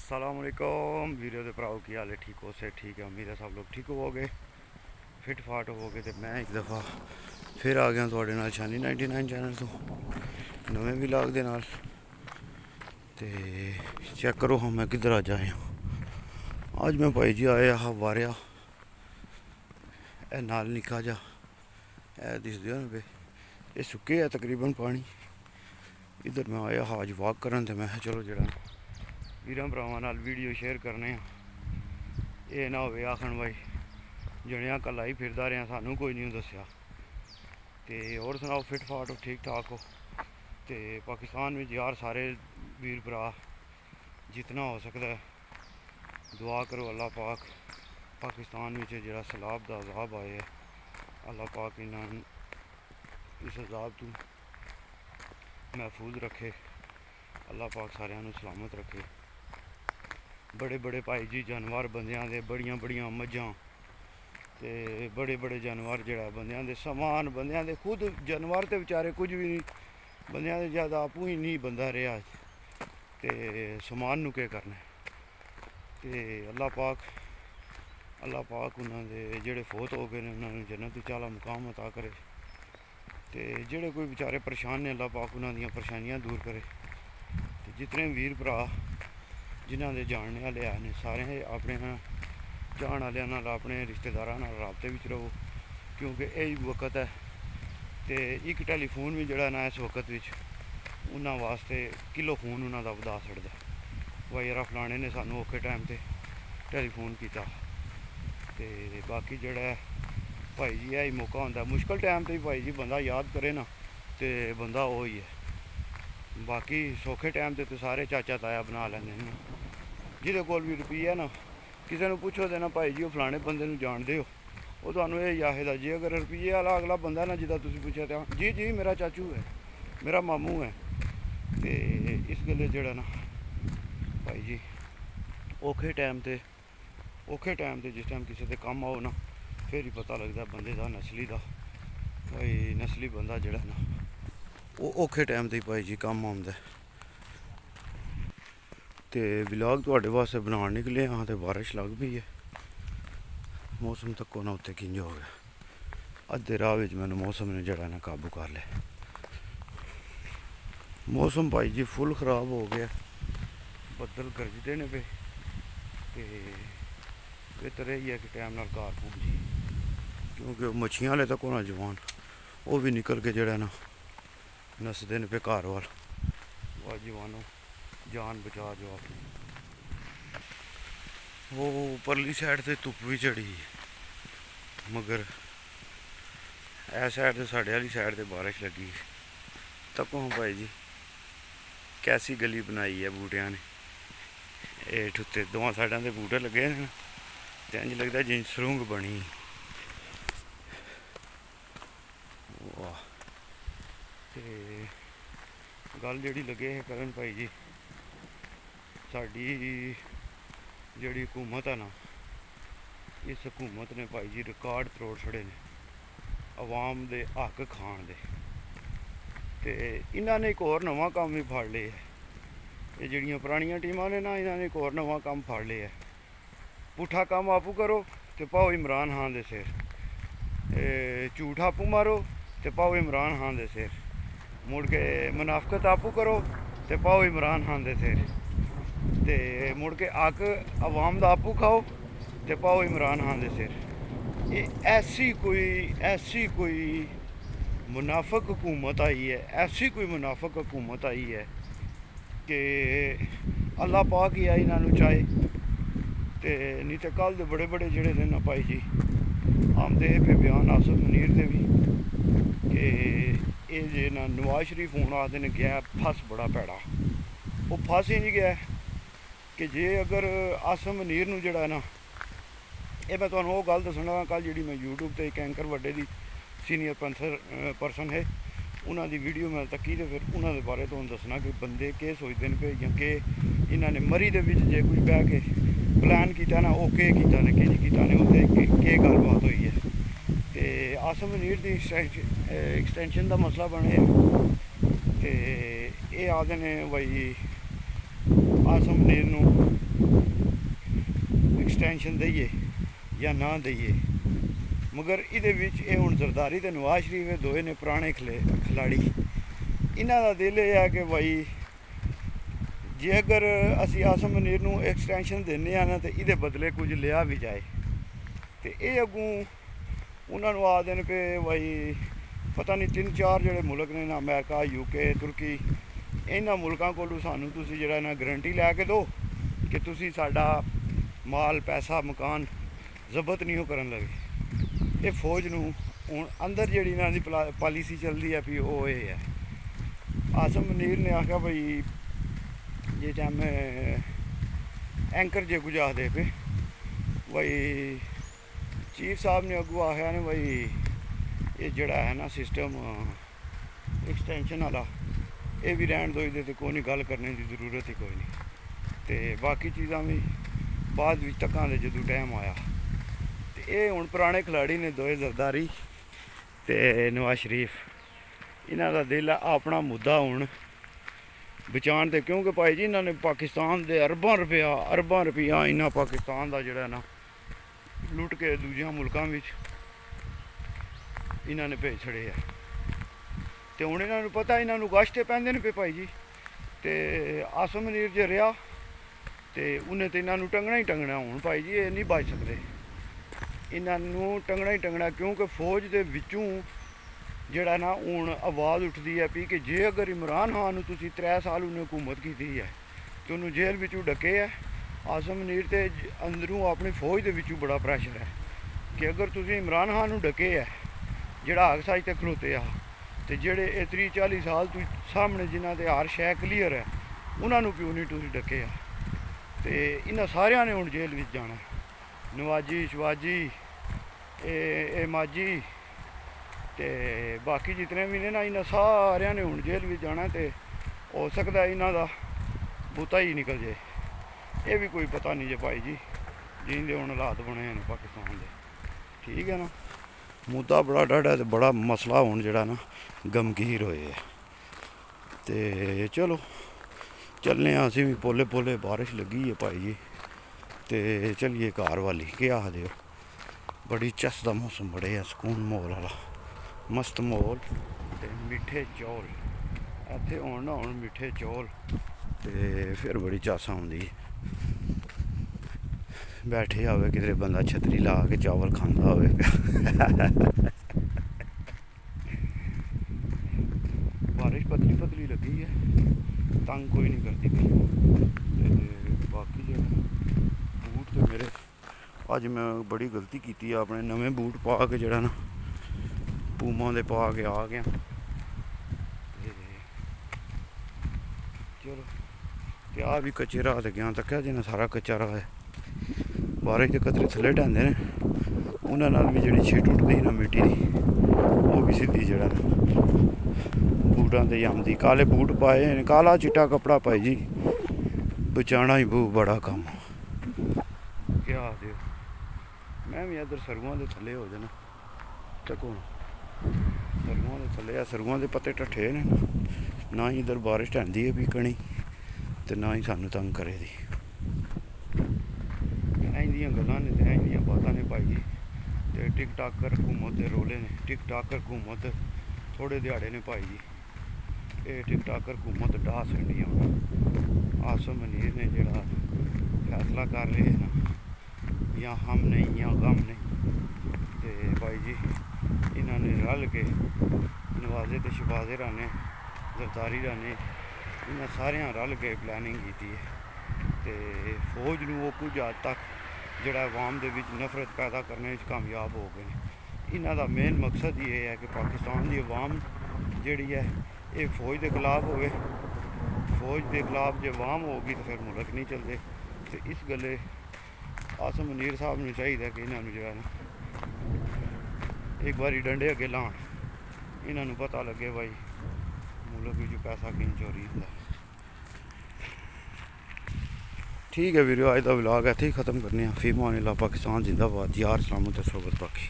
असलामुअलैकुम video के भराओ की हाल है। ठीक हो से ठीक है, उम्मीद है सब लोग ठीक होवोगे, फिट फाट होवोगे। तो मैं एक दफ़ा फिर आ गया थोड़े नाल शानी 99 चैनल तो नवे व्लॉग दे नाल। ते चेक करो हाँ मैं किधर अज आया। अज मैं भाई जी आया हा वारिया ए नाल निक्का जा ए दिसदे हो पे ये सुक्के है तकरीबन पानी। इधर मैं आया हा अज वॉक करन ते मैं चलो जरा वीरां भरावां नाल वीडियो शेयर करने। ये ना होवे आखन भाई जनेआ कल्ला ही फिरदा रहा सानू कोई नहीं दस्या। तो होर सनाओ फिट फाट हो, ठीक ठाक हो। तो पाकिस्तान में यार सारे वीर भरा जितना हो सकता है दुआ करो अल्लाह पाक पाकिस्तान में जो सैलाब का अजाब आए है अल्लाह पाक इन्होंने इस अजाब तो महफूज रखे, अल्लाह पाक सारियां सलामत रखे। बड़े बड़े भाई जी जानवर बंदियां दे बड़ियां बड़ियां मझां ते बड़े बड़े जानवर जड़ा बंदियां दे समान बंदियां दे खुद जानवर ते बेचारे कुछ भी नहीं, बंदियां दे ज़्यादा आपू ही नहीं बंदा रहा ते समान नू केह् करना। ते अल्लाह पाक उन्होंने जेड़े फोत हो गए उन्होंने जन्नत विच आला मुकाम अता करे। ते जेड़े कोई बेचारे परेशान ने अल्लाह पाक उन्हां दियां परेशानियां दूर करे। ते जितने वीर भरा जिन्हों के जानने वाले आए ने सारे अपने चाहन वाले नाल अपने रिश्तेदारां नाल राबते विच रहो, क्योंकि यही वक्त है। तो एक टैलीफोन भी जड़ा ना इस वक्त विच उन्हां वास्ते किलो खून उन्हां दा वधा छड़दा। भाई यार फलाने ने सानू औखे टाइम ते टैलीफोन किया। तो बाकी जड़ा भाई जी यही मौका होंदा मुश्किल टाइम ते भाई जी बंदा याद करे ना तो बंदा वो ही है। बाकी सौखे टाइम ते तो सारे चाचा ताया बना लैंदे ने। जिहदे कोल भी रुपया ना किसी को पुछो देना भाई जी वो फलाने बंदे नूं जानदे हो, वो तुहानूं यही आखेगा जी अगर रुपये वाला अगला बंदा ना जिदा तुसीं पुछया तो जी जी मेरा चाचू है मेरा मामू है। तो इस गल्ले जड़ा ना भाई जी औखे टाइम ते जिस टाइम किसी के कम आओ ना फिर ही पता लगता बंदे का नस्ली का भाई नस्ली बंदा जड़ा ना वो औखे टाइम ते भाई जी कम आउंदा। तो व्लॉग तुहाडे वास्ते बनान निकले हाँ तो बारिश लग पई है। मौसम तको ना उत्ते किंज हो गया अद्धे राह विच मैनूं मौसम ने जड़ा ना काबू कर लिया। मौसम भाई जी फुल खराब हो गया, बदल गरजदे ने पे ते बेहतर यही है कि टाइम नाल घर पुज्जी, क्योंकि मच्छियां वाले तक होना जवान वो भी निकल के जड़ा ना नसदे ने पे घर वाल। वाह जवानों जान बचा जो अपनी। वो परली साइड से धुप्प भी चढ़ी मगर ए साइड से साढ़े वाली साइड से बारिश लगी। तको भाई जी कैसी गली बनाई है बूटिया ने, हेठ उत्ते दोवां साइडां ते बूटे लगे न ते इंज लगदा जिं सुरंग बनी। वाह ते गल जिहड़ी लगे हे करन भाई जी साडी जिहड़ी हुकूमत है ना इस हुकूमत ने भाई जी रिकॉर्ड तरोड़ छड़े ने अवाम दे हक खान दे। ते इन्होंने एक होर नवां कम्म भी फड़ लिया है। ये जिहड़ियां पुरानियां टीमां ने ना इन्होंने एक होर नवां कम्म फड़ लिया है। पुट्ठा कम्म आपू करो तो पाओ इमरान खान दे सिर, झूठ आपू मारो तो पाओ इमरान खान दे सिर, मुड़ के मुनाफकत आपू करो तो पाओ इमरान खान दे सिर, ते मुड़ के हक अवाम दा आपू खाओ तो पाओ इमरान खान दे सिर। ये ऐसी कोई मुनाफक हुकूमत आई है, ऐसी कोई मुनाफक हुकूमत आई है कि अल्लाह पाक ही आई इन्हों चाहे तो नहीं तो कल दे बड़े बड़े जड़े ने ना भाई जी आमदे पे बयान आसिफ मुनीर दे भी कि ये जे ना नवाज शरीफ हूँ आखते ने गया फस बड़ा भैड़ा। वो फस ही नहीं गया कि जे अगर आसिफ मुनीर नूं जड़ा ना ये मैं तुहानूं वो गल दसना कल जी मैं यूट्यूब पर एक एंकर वड्डे दी सीनियर परसन है उन्हों की वीडियो मैं तकी तो फिर उन्होंने बारे तुहानूं दसना कि बंदे केह् सोचते हैं पे जां कि इन्होंने मरी दे विच जे कुछ बह के प्लान किया ना वो केह् कीता ने केह् नहीं कीता ने उत्थे केह् गलबात हुई है। तो आसिफ मुनीर की एक्सटेंशन का मसला बने तो ये आखदे ने भाई आसिफ मुनीर नूं ਐਕਸਟੈਂਸ਼ਨ ਦਈਏ ਜਾਂ ਨਾ ਦਈਏ। ਮਗਰ ਇਹਦੇ ਵਿੱਚ ਇਹ ਹੁਣ ਜ਼ਰਦਾਰੀ ਤੇ ਨਵਾਜ਼ ਸ਼ਰੀਫ ਇਹ ਦੋਏ ਨੇ ਪੁਰਾਣੇ ਖਿਲਾੜੀ। ਇਹਨਾਂ ਦਾ ਦਿਲ ਇਹ ਹੈ ਕਿ ਭਾਈ ਜੇ ਅਗਰ ਅਸੀਂ ਆਸਮ ਮਨੀਰ ਨੂੰ ਐਕਸਟੈਂਸ਼ਨ ਦਿੰਦੇ ਹਾਂ ਨਾ ਤਾਂ ਇਹਦੇ ਬਦਲੇ ਕੁਝ ਲਿਆ ਵੀ ਜਾਏ। ਤੇ ਇਹ ਅੱਗੋਂ ਉਹਨਾਂ ਨੂੰ ਆਖਦੇ ਨੇ ਕਿ ਭਾਈ ਪਤਾ ਨਹੀਂ 3-4 ਜਿਹੜੇ ਮੁਲਕ ਨੇ ਨਾ ਅਮਰੀਕਾ, UK, ਤੁਰਕੀ, ਇਹਨਾਂ ਮੁਲਕਾਂ ਕੋਲੋਂ ਸਾਨੂੰ ਤੁਸੀਂ ਜਿਹੜਾ ਨਾ ਗਰੰਟੀ ਲੈ ਕੇ ਦਿਓ ਕਿ ਤੁਸੀਂ ਸਾਡਾ ਮਾਲ, ਪੈਸਾ, ਮਕਾਨ ਜ਼ਬਤ ਨਹੀਂ ਉਹ ਕਰਨ ਲੱਗੇ। ਇਹ ਫੌਜ ਨੂੰ ਹੁਣ ਅੰਦਰ ਜਿਹੜੀ ਇਹਨਾਂ ਦੀ ਪਾਲਿਸੀ ਚੱਲਦੀ ਹੈ ਵੀ ਉਹ ਇਹ ਹੈ। ਆਸਮ ਮਨੀਰ ਨੇ ਆਖਿਆ ਭਾਈ ਜੇ ਟਾਈਮ ਐਂਕਰ ਜੇ ਕੁਝ ਆਖਦੇ ਪਏ ਭਾਈ ਚੀਫ ਸਾਹਿਬ ਨੇ ਅੱਗੋਂ ਆਖਿਆ ਨੇ ਭਾਈ ਇਹ ਜਿਹੜਾ ਹੈ ਨਾ ਸਿਸਟਮ ਐਕਸਟੈਂਸ਼ਨ ਵਾਲਾ ਇਹ ਵੀ ਰਹਿਣ ਦਿਓ, ਇਹਦੇ 'ਤੇ ਕੋਈ ਨਹੀਂ ਗੱਲ ਕਰਨੇ ਦੀ ਜ਼ਰੂਰਤ ਹੀ ਕੋਈ ਨਹੀਂ। ਤੇ ਬਾਕੀ ਚੀਜ਼ਾਂ ਵੀ ਬਾਅਦ ਵਿੱਚ ਤੱਕਾਂਗੇ ਜਦੋਂ ਟਾਈਮ ਆਇਆ। ਤੇ ਇਹ ਹੁਣ ਪੁਰਾਣੇ ਖਿਲਾੜੀ ਨੇ ਦੋਏ ਜ਼ਰਦਾਰੀ ਤੇ ਨਵਾਜ਼ ਸ਼ਰੀਫ। ਇਹਨਾਂ ਦਾ ਦਿਲ ਆ ਆਪਣਾ ਮੁੱਦਾ ਹੁਣ ਬਚਾਉਣ ਤੇ, ਕਿਉਂਕਿ ਭਾਈ ਜੀ ਇਹਨਾਂ ਨੇ ਪਾਕਿਸਤਾਨ ਦੇ ਅਰਬਾਂ ਰੁਪਈਆ ਇਹਨਾਂ ਪਾਕਿਸਤਾਨ ਦਾ ਜਿਹੜਾ ਨਾ ਲੁੱਟ ਕੇ ਦੂਜਿਆਂ ਮੁਲਕਾਂ ਵਿੱਚ ਇਹਨਾਂ ਨੇ ਭੇਜ ਛੜੇ ਆ। ਤੇ ਹੁਣ ਇਹਨਾਂ ਨੂੰ ਪਤਾ ਇਹਨਾਂ ਨੂੰ ਗਸ਼ ਤੇ ਪੈਂਦੇ ਨੇ ਪਏ ਭਾਈ ਜੀ। ਤੇ ਆਸਮ ਮਨੀਰ ਜੇ ਰਿਹਾ ਤੇ ਉਹਨੇ ਤੇ ਇਹਨਾਂ ਨੂੰ ਟੰਗਣਾ ਹੀ ਟੰਗਣਾ। ਹੁਣ ਭਾਈ ਜੀ ਇਹ ਨਹੀਂ ਬਚ ਸਕਦੇ, ਇਹਨਾਂ ਨੂੰ ਟੰਗਣਾ ਹੀ ਟੰਗਣਾ, ਕਿਉਂਕਿ ਫੌਜ ਦੇ ਵਿੱਚੋਂ ਜਿਹੜਾ ਨਾ ਹੁਣ ਆਵਾਜ਼ ਉੱਠਦੀ ਹੈ ਵੀ ਕਿ ਜੇ ਅਗਰ ਇਮਰਾਨ ਖਾਨ ਨੂੰ ਤੁਸੀਂ 3 ਸਾਲ ਉਹਨੇ ਹਕੂਮਤ ਕੀਤੀ ਹੈ ਤੇ ਉਹਨੂੰ ਜੇਲ੍ਹ ਵਿੱਚੋਂ ਡੱਕੇ ਹੈ। ਆਸਮ ਮਨੀਰ ਤੇ ਅੰਦਰੋਂ ਆਪਣੀ ਫੌਜ ਦੇ ਵਿੱਚੋਂ ਬੜਾ ਪ੍ਰੈਸ਼ਰ ਹੈ ਕਿ ਅਗਰ ਤੁਸੀਂ ਇਮਰਾਨ ਖਾਨ ਨੂੰ ਡੱਕੇ ਹੈ ਜਿਹੜਾ ਹੱਕ ਸਾਜ ਤੇ ਖਲੋਤੇ ਆ, ਤੇ ਜਿਹੜੇ ਇਹ 30-40 ਸਾਲ ਤੋਂ ਸਾਹਮਣੇ ਜਿਨ੍ਹਾਂ ਦੇ ਹਰ ਸ਼ੈ ਕਲੀਅਰ ਹੈ ਉਹਨਾਂ ਨੂੰ ਕਿਉਂ ਨਹੀਂ ਤੁਸੀਂ ਡੱਕੇ ਆ। ਤੇ ਇਹਨਾਂ ਸਾਰਿਆਂ ਨੇ ਹੁਣ ਜੇਲ੍ਹ ਵਿੱਚ ਜਾਣਾ। ਨਵਾਜੀ, ਸ਼ਵਾਜੀ, ਇਹ ਮਾਜੀ ਤੇ ਬਾਕੀ ਜਿਤਨੇ ਵੀ ਨੇ ਨਾ ਇਹਨਾਂ ਸਾਰਿਆਂ ਨੇ ਹੁਣ ਜੇਲ੍ਹ ਵਿੱਚ ਜਾਣਾ। ਤੇ ਹੋ ਸਕਦਾ ਇਹਨਾਂ ਦਾ ਬੂਤਾ ਹੀ ਨਿਕਲ ਜੇ। ਇਹ ਵੀ ਕੋਈ ਪਤਾ ਨਹੀਂ ਜੇ ਭਾਈ ਜੀ ਜਿੰਦੇ ਹੁਣ ਹਾਲਾਤ ਬਣੇ ਨੇ ਪਾਕਿਸਤਾਨ ਦੇ। ਠੀਕ ਹੈ ਨਾ, ਮੁੱਦਾ ਬੜਾ ਡਾਢਾ ਤੇ ਬੜਾ ਮਸਲਾ ਹੁਣ ਜਿਹੜਾ ਨਾ ਗਮਗੀਰ ਹੋਏ ਹੈ। ਤੇ ਚਲੋ ਚੱਲਨੇ ਆ ਅਸੀਂ ਵੀ ਪੋਲੇ ਪੋਲੇ। ਬਾਰਿਸ਼ ਲੱਗੀ ਹੈ ਭਾਈ ਜੀ ਤੇ ਚੱਲੀਏ ਘਰ ਵਾਲੀ। ਕੀ ਆਖਦੇ ਹੋ? ਬੜੀ ਚਸ ਦਾ ਮੌਸਮ, ਬੜੇ ਆ ਸਕੂਨ ਮਾਹੌਲ ਵਾਲਾ, ਮਸਤ ਮਾਹੌਲ ਤੇ ਮਿੱਠੇ ਚੌਲ ਇੱਥੇ ਹੋਣ ਨਾ ਹੁਣ ਮਿੱਠੇ ਚੌਲ ਤੇ ਫਿਰ ਬੜੀ ਚਸ ਆਉਂਦੀ। ਬੈਠੇ ਹੋਵੇ ਕਿਧਰੇ ਬੰਦਾ ਛਤਰੀ ਲਾ ਕੇ ਚਾਵਲ ਖਾਂਦਾ ਹੋਵੇ। ਬਾਰਿਸ਼ ਪਤਲੀ ਪਤਲੀ ਲੱਗੀ ਹੈ, ਤੰਗ ਕੋਈ ਨਹੀਂ ਕਰਦੀ ਪਈ। ਤੇ ਬਾਕੀ ਜਿਹੜਾ ਬੂਟ ਤੇ ਮੇਰੇ ਅੱਜ ਮੈਂ ਬੜੀ ਗਲਤੀ ਕੀਤੀ ਆ, ਆਪਣੇ ਨਵੇਂ ਬੂਟ ਪਾ ਕੇ ਜਿਹੜਾ ਨਾ ਪੂਮਾ ਦੇ ਪਾ ਕੇ ਆ ਗਿਆ। ਤੇ ਚਲੋ ਤੇ ਆ ਵੀ ਕੱਚੇ ਰਾਹ ਤੇ ਗਿਆ, ਤੱਕਿਆ ਜਿਹਨਾਂ ਸਾਰਾ ਕੱਚਾ ਰਾਹ ਹੈ। ਬਾਰਿਸ਼ ਦੇ ਕਤਰੇ ਥੱਲੇ ਢਾਂਦੇ ਨੇ, ਉਹਨਾਂ ਨਾਲ ਵੀ ਜਿਹੜੀ ਛਿੱਟ ਉੱਠਦੀ ਨਾ ਮਿੱਟੀ ਦੀ ਉਹ ਵੀ ਸਿੱਧੀ ਜਿਹੜਾ ਬੂਟਾਂ ਤੇ ਆਉਂਦੀ। ਕਾਲੇ ਬੂਟ ਪਾਏ ਨੇ, ਕਾਲਾ ਚਿੱਟਾ ਕੱਪੜਾ ਭਾਈ ਜੀ ਬਚਾਉਣਾ ਹੀ ਬਹੁਤ ਬੜਾ ਕੰਮ। ਕਿਆ ਦਿਓ ਮੈਂ ਵੀ ਇੱਧਰ ਸਰਗੂਆਂ ਦੇ ਥੱਲੇ ਹੋ ਜਾਣਾ। ਤੱਕੋ ਸਰਗੂਆਂ ਦੇ ਥੱਲੇ ਆ, ਸਰਗੂਆਂ ਦੇ ਪੱਤੇ ਢੱਠੇ ਨੇ ਨਾ ਹੀ ਇੱਧਰ ਬਾਰਿਸ਼ ਢਾਂਦੀ ਹੈ ਵੀ ਕਣੀ ਤੇ ਨਾ ਹੀ ਸਾਨੂੰ ਤੰਗ ਕਰੇ ਦੀ। ਇੰਦੀਆਂ ਗੱਲਾਂ ਨੇ ਤੇ ਇੰਦੀਆਂ ਬਾਤਾਂ ਨੇ ਭਾਈ ਜੀ। ਤੇ ਟਿਕਟਾਕਰ ਹਕੂਮਤ ਦੇ ਰੋਲੇ ਨੇ। ਟਿਕਟਾਕਰ ਹਕੂਮਤ ਥੋੜੇ ਦਿਹਾੜੇ ਨੇ ਭਾਈ ਜੀ। ਇਹ ਟਿਕਟਾਕਰ ਹਕੂਮਤ ਡਾਹ ਛੱਡੀ ਹੁਣ। ਆਸਮ ਮਨੀਰ ਨੇ ਜਿਹੜਾ ਫੈਸਲਾ ਕਰ ਲਿਆ ਨਾ, ਜਾਂ ਹਮ ਨਹੀਂ ਜਾਂ ਗਮ ਨਹੀਂ। ਤੇ ਭਾਈ ਜੀ ਇਹਨਾਂ ਨੇ ਰਲ ਕੇ ਨਵਾਜ਼ੇ ਤੇ ਸ਼ਬਾਜ਼ੇ ਰਾਣੇ, ਜ਼ਰਦਾਰੀ ਰਾਣੇ, ਇਹਨਾਂ ਸਾਰਿਆਂ ਰਲ ਕੇ ਪਲੈਨਿੰਗ ਕੀਤੀ ਹੈ। ਤੇ ਫੌਜ ਨੂੰ ਉਹ ਕੁਝ ਹੱਦ ਤੱਕ ਜਿਹੜਾ ਆਵਾਮ ਦੇ ਵਿੱਚ ਨਫ਼ਰਤ ਪੈਦਾ ਕਰਨ ਵਿੱਚ ਕਾਮਯਾਬ ਹੋ ਗਏ ਨੇ। ਇਹਨਾਂ ਦਾ ਮੇਨ ਮਕਸਦ ਇਹ ਹੈ ਕਿ ਪਾਕਿਸਤਾਨ ਦੀ ਆਵਾਮ ਜਿਹੜੀ ਹੈ ਇਹ ਫੌਜ ਦੇ ਖਿਲਾਫ ਹੋਵੇ। ਫੌਜ ਦੇ ਖਿਲਾਫ ਜੇ ਆਵਾਮ ਹੋਊਗੀ ਤਾਂ ਫਿਰ ਮੁਲਕ ਨਹੀਂ ਚੱਲਦੇ। ਤੇ ਇਸ ਗੱਲੇ ਆਸਮ ਮਨੀਰ ਸਾਹਿਬ ਨੂੰ ਚਾਹੀਦਾ ਕਿ ਇਹਨਾਂ ਨੂੰ ਜਿਹੜਾ ਨਾ ਇੱਕ ਵਾਰੀ ਡੰਡੇ ਅੱਗੇ ਲਾਉਣ, ਇਹਨਾਂ ਨੂੰ ਪਤਾ ਲੱਗੇ ਭਾਈ ਮੁਲਕ ਵਿੱਚ ਪੈਸਾ ਕਿੰਝ ਚੋਰੀ ਹੁੰਦਾ। ठीक है वीडियो, आज का व्लॉग इत्थे ही खत्म करने। फी मान अल्लाह, पाकिस्तान जिंदाबाद, यार सलामत सरबत बाकी।